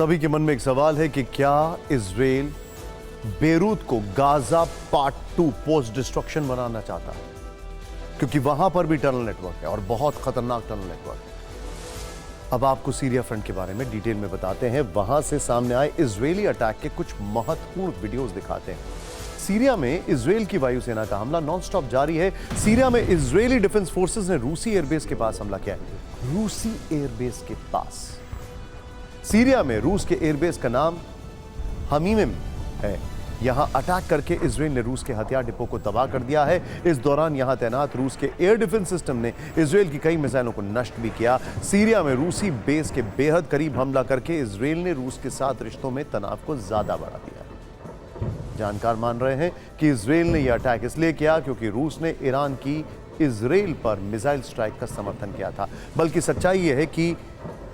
सभी के मन में एक सवाल है कि क्या इजराइल बेरूत को गाजा पार्ट 2 पोस्ट डिस्ट्रक्शन बनाना चाहता है, क्योंकि वहां पर भी टनल नेटवर्क है और बहुत खतरनाक टनल नेटवर्क है। अब आपको सीरिया फ्रंट के बारे में डिटेल में बताते हैं। वहां से सामने आए इजरायली अटैक के कुछ महत्वपूर्ण वीडियोस दिखाते हैं। सीरिया में इजराइल की वायुसेना का हमला नॉनस्टॉप जारी है। सीरिया में इजरायली डिफेंस फोर्सेस ने रूसी एयरबेस के पास हमला किया है। रूसी एयरबेस के पास, सीरिया में रूस के एयरबेस का नाम हमीम है। यहां अटैक करके इजराइल ने रूस के हथियार डिपो को तबाह कर दिया है। इस दौरान यहां तैनात रूस के एयर डिफेंस सिस्टम ने इजराइल की कई मिसाइलों को नष्ट भी किया। सीरिया में रूसी बेस के बेहद करीब हमला करके इजराइल ने रूस के साथ रिश्तों में तनाव को ज्यादा बढ़ा दिया। जानकार मान रहे हैं कि इजराइल ने यह अटैक इसलिए किया क्योंकि रूस ने ईरान की इजराइल पर मिसाइल स्ट्राइक का समर्थन किया था। बल्कि सच्चाई यह है कि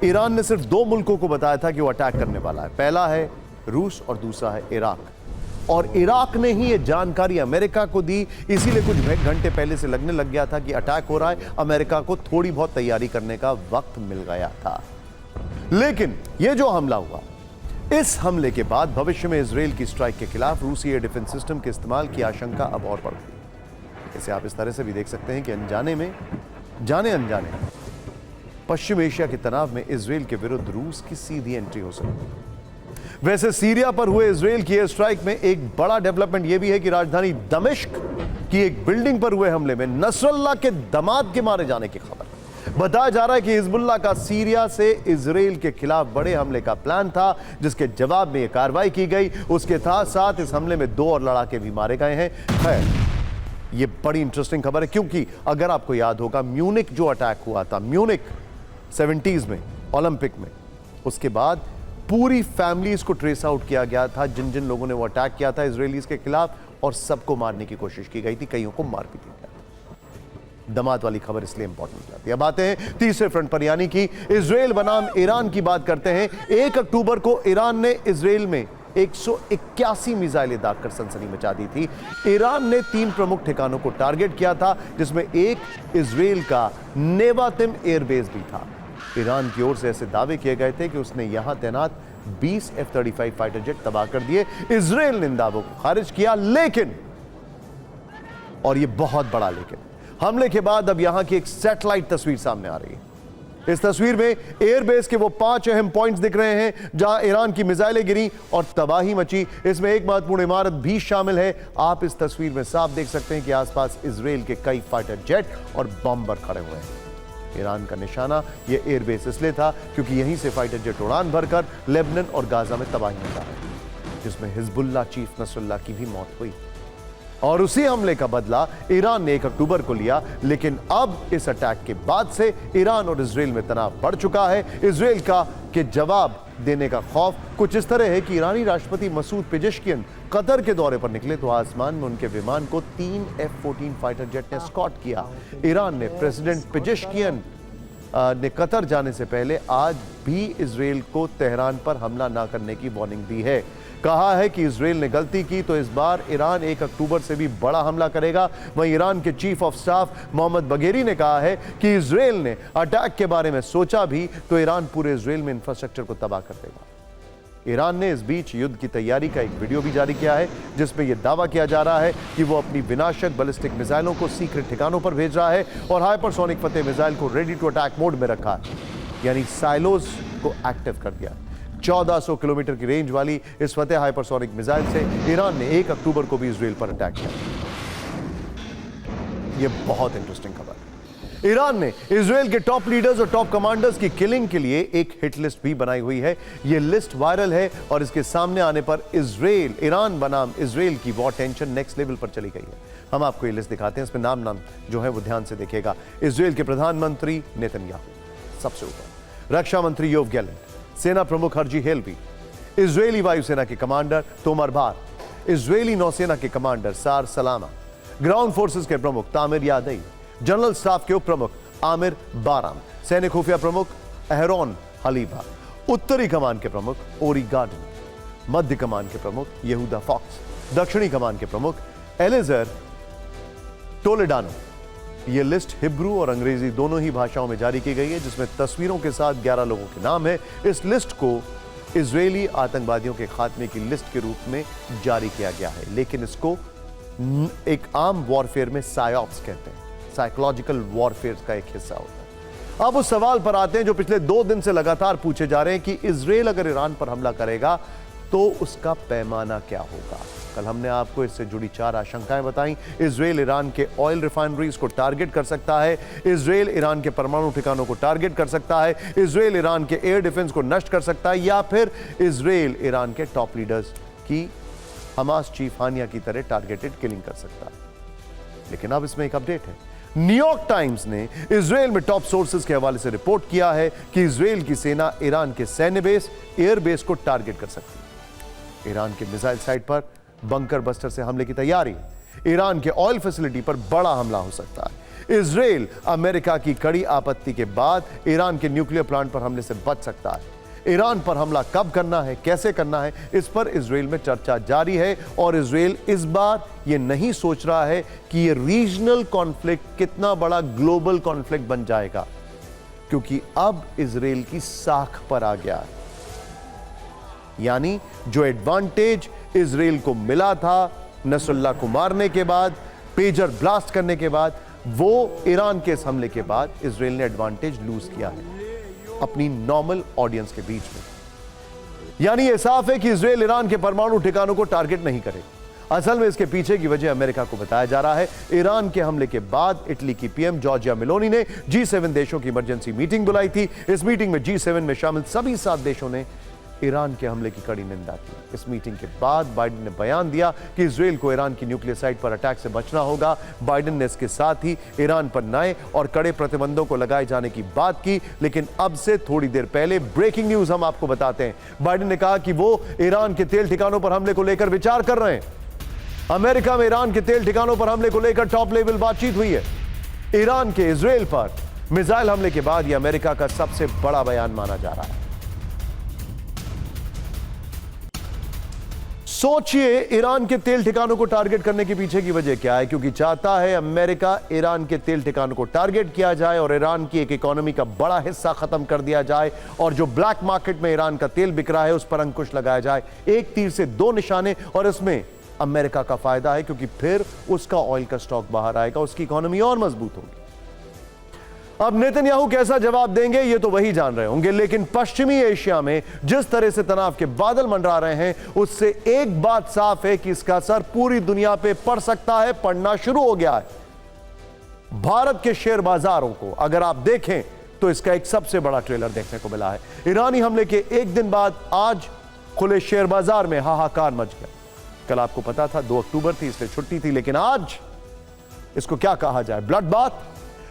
ईरान ने सिर्फ 2 मुल्कों को बताया था कि वो अटैक करने वाला है। पहला है रूस और दूसरा है इराक। और इराक ने ही ये जानकारी अमेरिका को दी, इसीलिए कुछ घंटे पहले से लगने लग गया था कि अटैक हो रहा है। अमेरिका को थोड़ी बहुत तैयारी करने का वक्त मिल गया था। लेकिन यह जो हमला हुआ, इस हमले के बाद भविष्य में इजराइल की स्ट्राइक के खिलाफ रूसी एयर डिफेंस सिस्टम के इस्तेमाल की आशंका अब और बढ़ गई। इसे आप इस तरह से भी देख सकते हैं कि जाने अनजाने पश्चिम एशिया के तनाव में इजराइल के विरुद्ध रूस की सीधी एंट्री हो सकती है। वैसे सीरिया पर हुए इजराइल की एयर स्ट्राइक में एक बड़ा डेवलपमेंट यह भी है कि राजधानी दमिश्क की एक बिल्डिंग पर हुए हमले में नसरल्लाह के दामाद के मारे जाने की खबर। बताया जा रहा है कि हिजबुल्लाह का सीरिया से इजराइल के खिलाफ बड़े हमले का प्लान था, जिसके जवाब में यह कार्रवाई की गई। उसके साथ इस हमले में 2 और लड़ाके भी मारे गए हैं। खैर, यह बड़ी इंटरेस्टिंग खबर है, क्योंकि अगर आपको याद होगा म्यूनिक जो अटैक हुआ था, म्यूनिक 70s में ओलंपिक में, उसके बाद पूरी फैमिलीज को ट्रेस आउट किया गया था, जिन जिन लोगों ने वो अटैक किया था इजरायलीज के खिलाफ, और सबको मारने की कोशिश की गई थी। कईयों को मार भी दिया गया। दामाद वाली खबर इसलिए इंपॉर्टेंट हो जाती है। अब आते हैं तीसरे फ्रंट पर, यानी कि इजराइल बनाम ईरान की बात करते हैं। 1 अक्टूबर को ईरान ने इजराइल में 181 मिसाइलें दागकर सनसनी मचा दी थी। ईरान ने 3 प्रमुख ठिकानों को टारगेट किया था, जिसमें एक इजराइल का नेवातिम एयरबेस भी था। ईरान की ओर से ऐसे दावे किए गए थे कि उसने यहां तैनात 20 F-35 फाइटर जेट तबाह कर दिए। इजराइल ने इन दावों को खारिज किया, लेकिन, और यह बहुत बड़ा लेकिन, हमले के बाद अब यहां की एक सैटेलाइट तस्वीर सामने आ रही है। इस तस्वीर में एयरबेस के वो 5 अहम पॉइंट्स दिख रहे हैं जहां ईरान की मिसाइलें गिरी और तबाही मची। इसमें एक महत्वपूर्ण इमारत भी शामिल है। आप इस तस्वीर में साफ देख सकते हैं कि आसपास इजराइल के कई फाइटर जेट और बॉम्बर खड़े हुए हैं। ईरान का निशाना यह एयरबेस इसलिए था क्योंकि यहीं से फाइटर जेट उड़ान भरकर लेबनान और गाजा में तबाही मचा रहे थे, जिसमें हिजबुल्लाह चीफ नसरुल्लाह की भी मौत हुई। और उसी हमले का बदला ईरान ने 1 अक्टूबर को लिया। लेकिन अब इस अटैक के बाद से ईरान और इजराइल में तनाव बढ़ चुका है। इजराइल का के जवाब देने का खौफ कुछ इस तरह है कि ईरानी राष्ट्रपति मसूद पेजेश्कियन कतर के दौरे पर निकले तो आसमान में उनके विमान को 3 F-14 फाइटर जेट ने एस्कॉर्ट किया। ईरान ने प्रेसिडेंट पेजेश्कियन ने कतर जाने से पहले आज भी इजराइल को तेहरान पर हमला ना करने की वार्निंग दी है। कहा है कि इजराइल ने गलती की तो इस बार ईरान 1 अक्टूबर से भी बड़ा हमला करेगा। वहीं ईरान के चीफ ऑफ स्टाफ मोहम्मद बगेरी ने कहा है कि इजराइल ने अटैक के बारे में सोचा भी तो ईरान पूरे इजराइल में इंफ्रास्ट्रक्चर को तबाह कर देगा। ईरान ने इस बीच युद्ध की तैयारी का एक वीडियो भी जारी किया है, जिसमें यह दावा किया जा रहा है कि वो अपनी विनाशक बैलिस्टिक मिसाइलों को सीक्रेट ठिकानों पर भेज रहा है और हाइपरसोनिक फतेह मिसाइल को रेडी टू अटैक मोड में रखा है, यानी साइलोज को एक्टिव कर दिया। 1400 किलोमीटर की रेंज वाली इस फतेह हाइपरसोनिक मिसाइल से ईरान ने 1 अक्टूबर को भी इजराइल पर अटैक किया। यह बहुत इंटरेस्टिंग खबर है। ईरान ने इजराइल के टॉप लीडर्स और टॉप कमांडर्स की किलिंग के लिए एक हिट लिस्ट भी बनाई हुई है। यह लिस्ट वायरल है और इसके सामने आने पर ईरान बनाम इजराइल की वॉर टेंशन नेक्स्ट लेवल पर चली गई है। हम आपको ये लिस्ट दिखाते हैं, इसमें नाम जो है वो ध्यान से देखिएगा। इजराइल के प्रधानमंत्री नेतन्याहू सबसे ऊपर, रक्षा मंत्री योव गैलेंट, सेना प्रमुख हर्जी हेलवी, इजरायली वायुसेना के कमांडर तोमर बार, इजरायली नौसेना के कमांडर सार सलामा, ग्राउंड फोर्सेस के प्रमुख तामिर यादई, जनरल स्टाफ के उप प्रमुख आमिर बाराम, सैनिक खुफिया प्रमुख एहरोन हलीफा, उत्तरी कमान के प्रमुख ओरी गार्डन, मध्य कमान के प्रमुख यहूदा फॉक्स, दक्षिणी कमान के प्रमुख एलेजर टोलेडानो। यह लिस्ट हिब्रू और अंग्रेजी दोनों ही भाषाओं में जारी की गई है, जिसमें तस्वीरों के साथ 11 लोगों के नाम है। इस लिस्ट को इजरायली आतंकवादियों के खात्मे की लिस्ट के रूप में जारी किया गया है, लेकिन इसको एक आम वॉरफेयर में सायोप्स कहते हैं, साइकोलॉजिकल वॉरफेयर का एक हिस्सा होता है। अब उस सवाल पर आते हैं जो पिछले 2 दिन से लगातार पूछे जा रहे हैं कि इजरायल अगर ईरान पर हमला करेगा तो उसका पैमाना क्या होगा। कल हमने आपको इससे जुड़ी 4 आशंकाएं बताई। इजरायल ईरान के ऑयल रिफाइनरीज को टारगेट कर सकता है, इजरायल ईरान के परमाणु ठिकानों को टारगेट कर सकता है, इजरायल ईरान के एयर डिफेंस को नष्ट कर सकता है, या फिर इजरायल ईरान के टॉप लीडर्स की हमास चीफ हानिया की तरह टारगेटेड किलिंग कर सकता है। लेकिन अब इसमें एक अपडेट है। न्यूयॉर्क टाइम्स ने इजरायल में टॉप सोर्सेज के हवाले से रिपोर्ट किया है कि इजरायल की सेना ईरान के सैन्य बेस, एयर बेस को टारगेट कर सकती है। ईरान के मिसाइल साइट पर बंकर बस्टर से हमले की तैयारी, ईरान के ऑयल फैसिलिटी पर बड़ा हमला हो सकता है। इजरायल अमेरिका की कड़ी आपत्ति के बाद ईरान के न्यूक्लियर प्लांट पर हमले से बच सकता है। ईरान पर हमला कब करना है, कैसे करना है, इस पर इजरायल में चर्चा जारी है और इजरायल इस बार यह नहीं सोच रहा है कि यह रीजनल कॉन्फ्लिक्ट कितना बड़ा ग्लोबल कॉन्फ्लिक्ट बन जाएगा, क्योंकि अब इजरायल की साख पर आ गया है। यानी जो एडवांटेज इजरायल को मिला था नसरुल्लाह को मारने के बाद, पेजर ब्लास्ट करने के बाद, वो ईरान के इस हमले के बाद इजरायल ने एडवांटेज लूज किया है अपनी नॉर्मल ऑडियंस के बीच में। यानी यह साफ है कि इजरायल ईरान के परमाणु ठिकानों को टारगेट नहीं करेगा। असल में इसके पीछे की वजह अमेरिका को बताया जा रहा है। ईरान के हमले के बाद इटली की पीएम जॉर्जिया मेलोनी ने G7 देशों की इमरजेंसी मीटिंग बुलाई थी। इस मीटिंग में G7 में शामिल सभी 7 देशों ने ईरान के हमले की कड़ी निंदा की। इस मीटिंग के बाद बाइडेन ने बयान दिया कि इजरायल को ईरान की न्यूक्लियर साइट पर अटैक से बचना होगा। बाइडेन ने इसके साथ ही ईरान पर नए और कड़े प्रतिबंधों को लगाए जाने की बात की। लेकिन अब से थोड़ी देर पहले ब्रेकिंग न्यूज हम आपको बताते हैं। बाइडेन ने कहा कि वो ईरान के तेल ठिकानों पर हमले को लेकर विचार कर रहे हैं। अमेरिका में ईरान के तेल ठिकानों पर हमले को लेकर टॉप लेवल बातचीत हुई है। ईरान के इजरायल पर मिसाइल हमले के बाद यह अमेरिका का सबसे बड़ा बयान माना जा रहा है। सोचिए ईरान के तेल ठिकानों को टारगेट करने के पीछे की वजह क्या है। क्योंकि चाहता है अमेरिका ईरान के तेल ठिकानों को टारगेट किया जाए और ईरान की एक इकोनॉमी का बड़ा हिस्सा खत्म कर दिया जाए और जो ब्लैक मार्केट में ईरान का तेल बिक रहा है उस पर अंकुश लगाया जाए। एक तीर से 2 निशाने, और इसमें अमेरिका का फायदा है क्योंकि फिर उसका ऑयल का स्टॉक बाहर आएगा, उसकी इकोनॉमी और मजबूत होगी। अब नेतन्याहू कैसा जवाब देंगे ये तो वही जान रहे होंगे, लेकिन पश्चिमी एशिया में जिस तरह से तनाव के बादल मंडरा रहे हैं उससे एक बात साफ है कि इसका असर पूरी दुनिया पे पड़ सकता है, पड़ना शुरू हो गया है। भारत के शेयर बाजारों को अगर आप देखें तो इसका एक सबसे बड़ा ट्रेलर देखने को मिला है। ईरानी हमले के एक दिन बाद आज खुले शेयर बाजार में हाहाकार मच गया। कल आपको पता था 2 अक्टूबर थी इसलिए छुट्टी थी, लेकिन आज इसको क्या कहा जाए, ब्लड बाथ।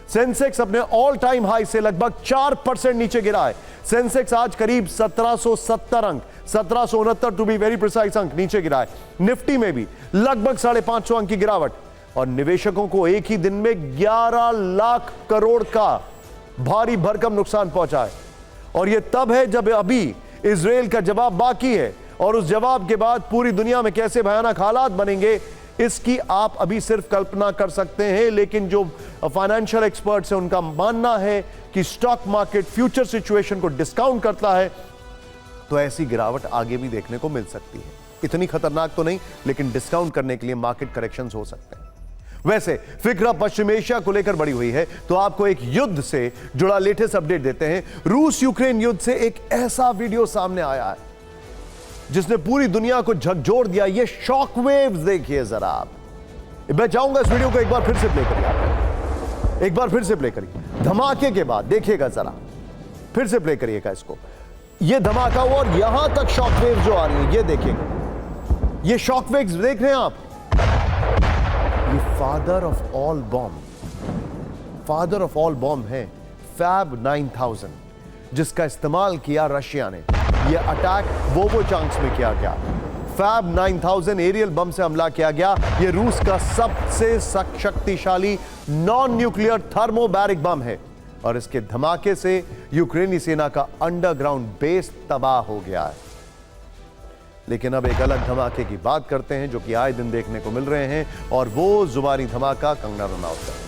सेंसेक्स अपने ऑल टाइम हाई से लगभग 4% नीचे गिरा है। सेंसेक्स आज करीब 1770 अंक, 1769 टू बी वेरी प्रिसाइज अंक नीचे गिरा है। निफ्टी में भी लगभग 550 अंक की गिरावट, और निवेशकों को एक ही दिन में 11 लाख करोड़ का भारी भरकम नुकसान पहुंचा है। और यह तब है जब अभी इजरायल का जवाब बाकी है, और उस जवाब के बाद पूरी दुनिया में कैसे भयानक हालात बनेंगे इसकी आप अभी सिर्फ कल्पना कर सकते हैं। लेकिन जो फाइनेंशियल एक्सपर्ट्स हैं उनका मानना है कि स्टॉक मार्केट फ्यूचर सिचुएशन को डिस्काउंट करता है, तो ऐसी गिरावट आगे भी देखने को मिल सकती है। इतनी खतरनाक तो नहीं, लेकिन डिस्काउंट करने के लिए मार्केट करेक्शंस हो सकते हैं। वैसे फिक्र पश्चिम एशिया को लेकर बड़ी हुई है, तो आपको एक युद्ध से जुड़ा लेटेस्ट अपडेट देते हैं। रूस यूक्रेन युद्ध से एक ऐसा वीडियो सामने आया है जिसने पूरी दुनिया को झकझोर दिया। ये शॉक वेव्स देखिए जरा आप। मैं चाहूंगा इस वीडियो को एक बार फिर से प्ले करिए आप, एक बार फिर से प्ले करिए। धमाके के बाद देखिएगा जरा, फिर से प्ले करिएगा इसको। ये धमाका हुआ और यहां तक शॉक वेव्स जो आ रही है, ये देखिएगा। ये शॉक वेव्स देख रहे हैं आप। ये father of all bomb, father of all bomb है फैब 9000, जिसका इस्तेमाल किया रशिया ने। यह अटैक वोवोचांस्क में किया गया। फैब 9000 एरियल बम से हमला किया गया। यह रूस का सबसे शक्तिशाली नॉन न्यूक्लियर थर्मोबैरिक बम है, और इसके धमाके से यूक्रेनी सेना का अंडरग्राउंड बेस तबाह हो गया है। लेकिन अब एक अलग धमाके की बात करते हैं जो कि आए दिन देखने को मिल रहे हैं, और वो जुबानी धमाका कंगना रनौत का।